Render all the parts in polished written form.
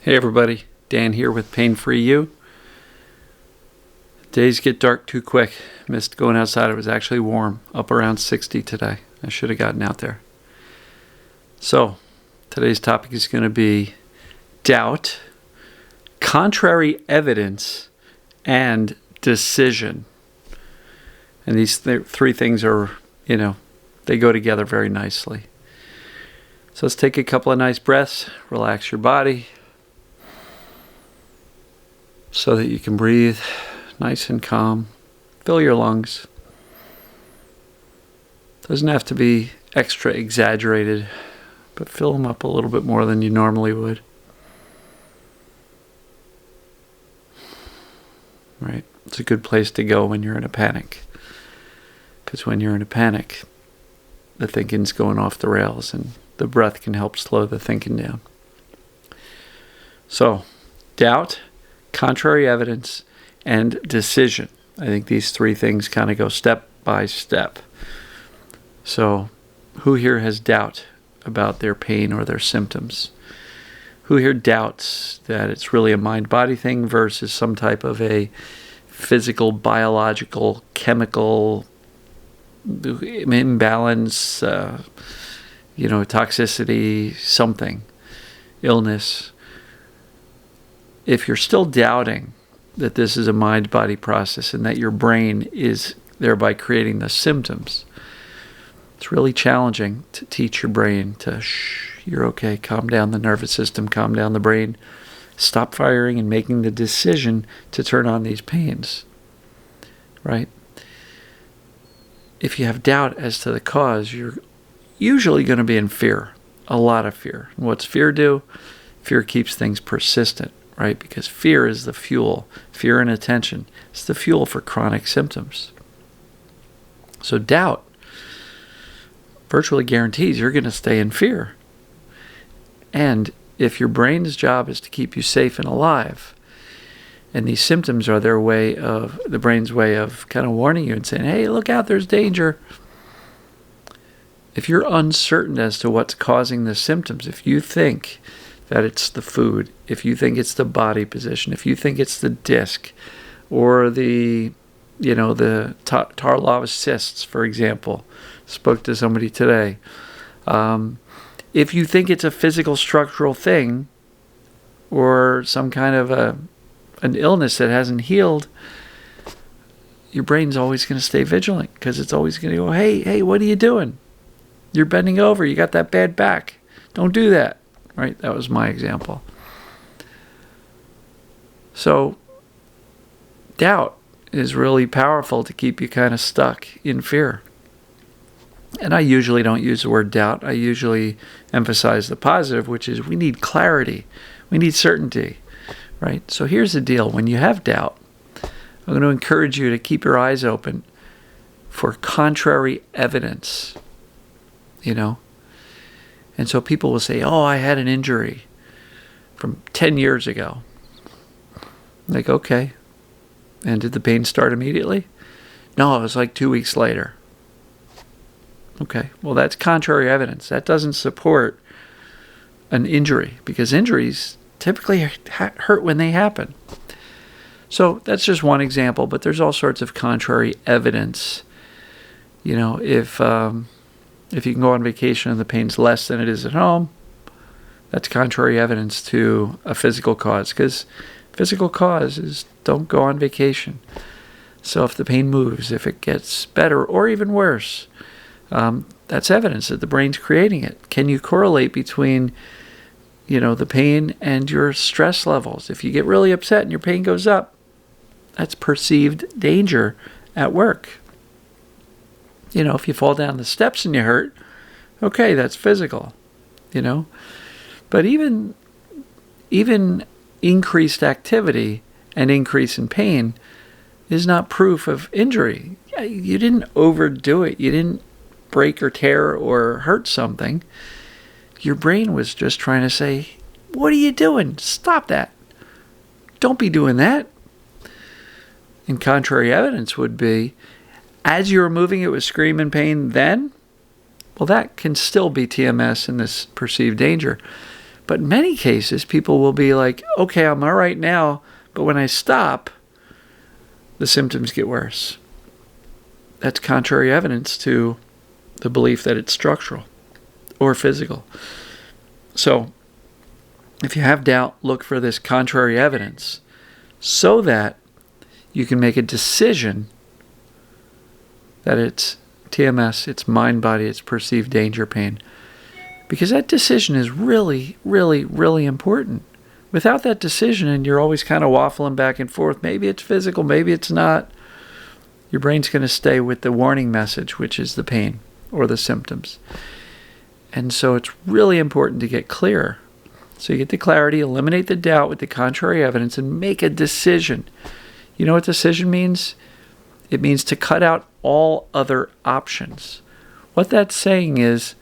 Hey everybody, Dan here with Pain Free You. Days get dark too quick. Missed going outside. It was actually warm, up around 60 today. I should have gotten out there. So, today's topic is going to be doubt, contrary evidence, and decision. And these three things are, they go together very nicely. So let's take a couple of nice breaths, relax your body, so that you can breathe nice and calm. Fill your lungs. Doesn't have to be extra exaggerated, but fill them up a little bit more than you normally would. Right? It's a good place to go when you're in a panic. Because when you're in a panic, the thinking's going off the rails, and the breath can help slow the thinking down. So, doubt, contrary evidence, and decision. I think these three things kind of go step by step. So, who here has doubt about their pain or their symptoms? Who here doubts that it's really a mind-body thing versus some type of a physical, biological, chemical imbalance, toxicity, something, illness? If you're still doubting that this is a mind-body process and that your brain is thereby creating the symptoms, it's really challenging to teach your brain to, you're okay, calm down the nervous system, calm down the brain, stop firing and making the decision to turn on these pains, right? If you have doubt as to the cause, you're usually going to be in fear, a lot of fear. And what's fear do? Fear keeps things persistent. Right? Because fear is the fuel. Fear and attention. It's the fuel for chronic symptoms. So doubt virtually guarantees you're going to stay in fear. And if your brain's job is to keep you safe and alive, and these symptoms are the brain's way of kind of warning you and saying, hey, look out, there's danger. If you're uncertain as to what's causing the symptoms, if you think that it's the food, if you think it's the body position, if you think it's the disc, or the tar lava cysts, for example. Spoke to somebody today. If you think it's a physical structural thing, or some kind of an illness that hasn't healed, your brain's always going to stay vigilant, because it's always going to go, hey, what are you doing? You're bending over. You got that bad back. Don't do that. Right? That was my example. So, doubt is really powerful to keep you kind of stuck in fear. And I usually don't use the word doubt. I usually emphasize the positive, which is we need clarity. We need certainty. Right? So here's the deal. When you have doubt, I'm going to encourage you to keep your eyes open for contrary evidence. And so people will say, I had an injury from 10 years ago. Like, okay. And did the pain start immediately? No, it was like 2 weeks later. Okay, well, that's contrary evidence. That doesn't support an injury, because injuries typically hurt when they happen. So that's just one example, but there's all sorts of contrary evidence. If you can go on vacation and the pain's less than it is at home, that's contrary evidence to a physical cause, because physical cause is don't go on vacation. So if the pain moves, if it gets better or even worse, that's evidence that the brain's creating it. Can you correlate between, the pain and your stress levels? If you get really upset and your pain goes up, that's perceived danger at work. If you fall down the steps and you hurt, okay, that's physical, But even increased activity and increase in pain is not proof of injury. You didn't overdo it. You didn't break or tear or hurt something. Your brain was just trying to say, what are you doing? Stop that. Don't be doing that. And contrary evidence would be, as you were moving, it was screaming pain then? Well, that can still be TMS and this perceived danger. But in many cases, people will be like, okay, I'm all right now, but when I stop, the symptoms get worse. That's contrary evidence to the belief that it's structural or physical. So, if you have doubt, look for this contrary evidence so that you can make a decision that it's TMS, it's mind, body, it's perceived danger, pain. Because that decision is really, really, really important. Without that decision, and you're always kind of waffling back and forth, maybe it's physical, maybe it's not, your brain's going to stay with the warning message, which is the pain or the symptoms. And so it's really important to get clear. So you get the clarity, eliminate the doubt with the contrary evidence, and make a decision. You know what decision means? It means to cut out all other options. What that's saying is,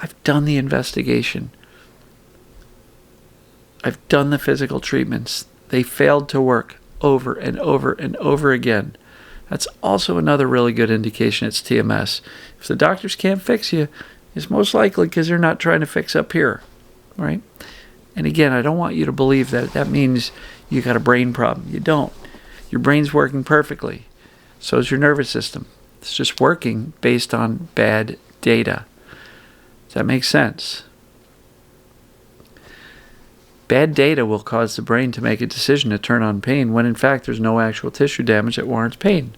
I've done the investigation. I've done the physical treatments. They failed to work over and over and over again. That's also another really good indication it's TMS. If the doctors can't fix you, it's most likely because they're not trying to fix up here, right? And again, I don't want you to believe that that means you got a brain problem. You don't. Your brain's working perfectly. So is your nervous system. It's just working based on bad data. Does that make sense? Bad data will cause the brain to make a decision to turn on pain when in fact there's no actual tissue damage that warrants pain.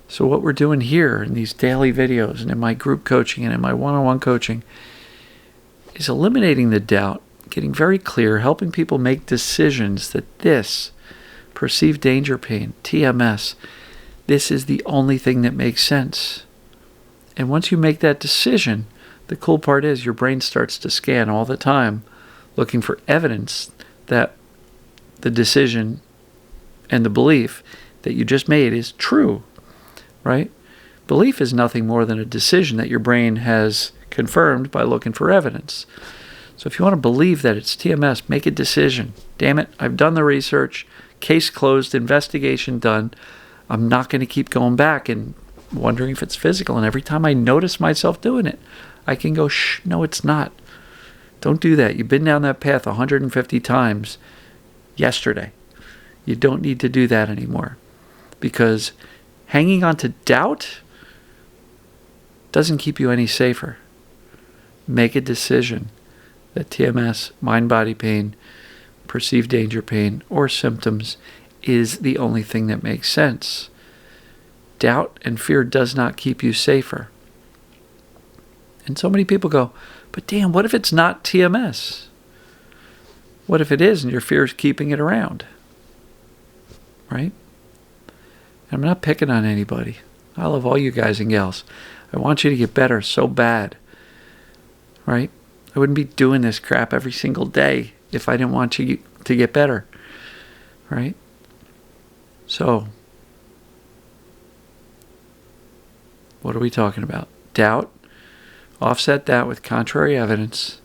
So what we're doing here in these daily videos and in my group coaching and in my one-on-one coaching is eliminating the doubt, getting very clear, helping people make decisions that this perceived danger pain, TMS, this is the only thing that makes sense. And once you make that decision, the cool part is your brain starts to scan all the time, looking for evidence that the decision and the belief that you just made is true, right? Belief is nothing more than a decision that your brain has confirmed by looking for evidence. So if you want to believe that it's TMS, make a decision. Damn it, I've done the research, case closed, investigation done. I'm not going to keep going back and wondering if it's physical. And every time I notice myself doing it, I can go, shh, no, it's not. Don't do that. You've been down that path 150 times yesterday. You don't need to do that anymore. Because hanging on to doubt doesn't keep you any safer. Make a decision that TMS, mind-body pain, perceived danger pain, or symptoms is the only thing that makes sense. Doubt and fear does not keep you safer. And so many people go, but damn, what if it's not TMS? What if it is and your fear is keeping it around? Right? I'm not picking on anybody. I love all you guys and gals. I want you to get better so bad. Right? I wouldn't be doing this crap every single day if I didn't want you to get better. Right? So, what are we talking about? Doubt. Offset that with contrary evidence.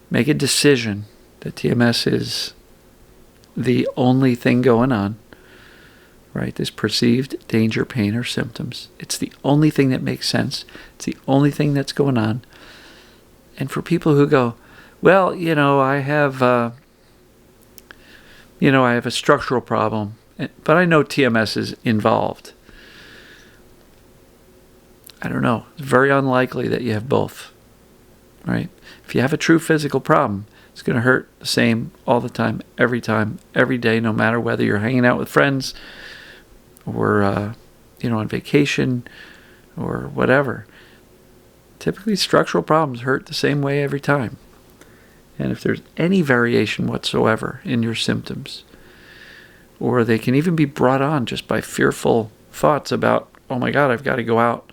Make a decision that TMS is the only thing going on. Right? This perceived danger, pain, or symptoms. It's the only thing that makes sense. It's the only thing that's going on. And for people who go, well, I have a structural problem, but I know TMS is involved. I don't know. It's very unlikely that you have both, right? If you have a true physical problem, it's going to hurt the same all the time, every day, no matter whether you're hanging out with friends or, on vacation or whatever. Typically, structural problems hurt the same way every time. And if there's any variation whatsoever in your symptoms, or they can even be brought on just by fearful thoughts about, oh my God, I've got to go out,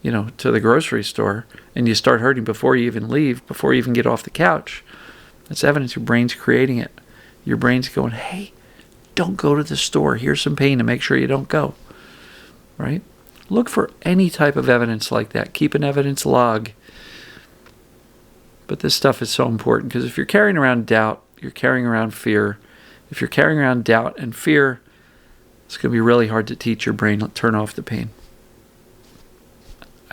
to the grocery store, and you start hurting before you even leave, before you even get off the couch. That's evidence your brain's creating it. Your brain's going, hey, don't go to the store. Here's some pain to make sure you don't go. Right? Look for any type of evidence like that. Keep an evidence log. But this stuff is so important because if you're carrying around doubt, you're carrying around fear. If you're carrying around doubt and fear, it's going to be really hard to teach your brain to turn off the pain.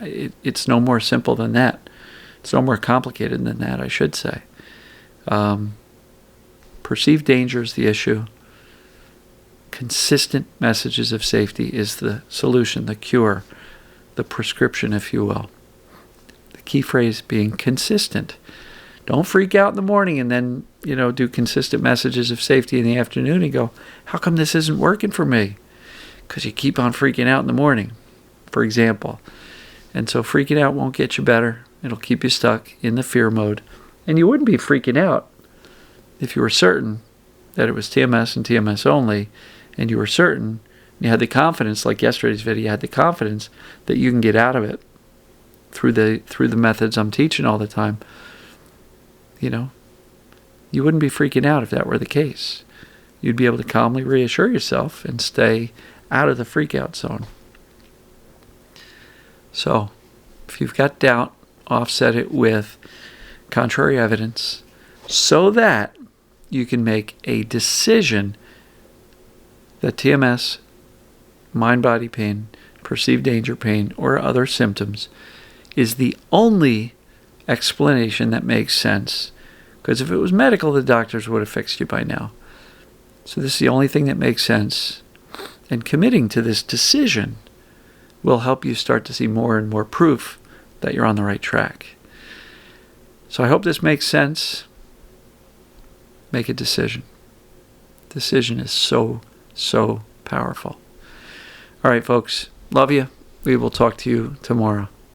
It's no more simple than that. It's no more complicated than that, I should say. Perceived danger is the issue. Consistent messages of safety is the solution, the cure, the prescription, if you will. The key phrase being consistent. Don't freak out in the morning and then, do consistent messages of safety in the afternoon and go, how come this isn't working for me? Because you keep on freaking out in the morning, for example. And so freaking out won't get you better. It'll keep you stuck in the fear mode. And you wouldn't be freaking out if you were certain that it was TMS and TMS only, and you were certain, you had the confidence, like yesterday's video, you had the confidence that you can get out of it through the methods I'm teaching all the time. You wouldn't be freaking out if that were the case. You'd be able to calmly reassure yourself and stay out of the freak-out zone. So, if you've got doubt, offset it with contrary evidence so that you can make a decision that TMS, mind-body pain, perceived danger pain, or other symptoms is the only explanation that makes sense. Because if it was medical, the doctors would have fixed you by now. So this is the only thing that makes sense. And committing to this decision will help you start to see more and more proof that you're on the right track. So I hope this makes sense. Make a decision. Decision is so, so powerful. All right, folks. Love you. We will talk to you tomorrow.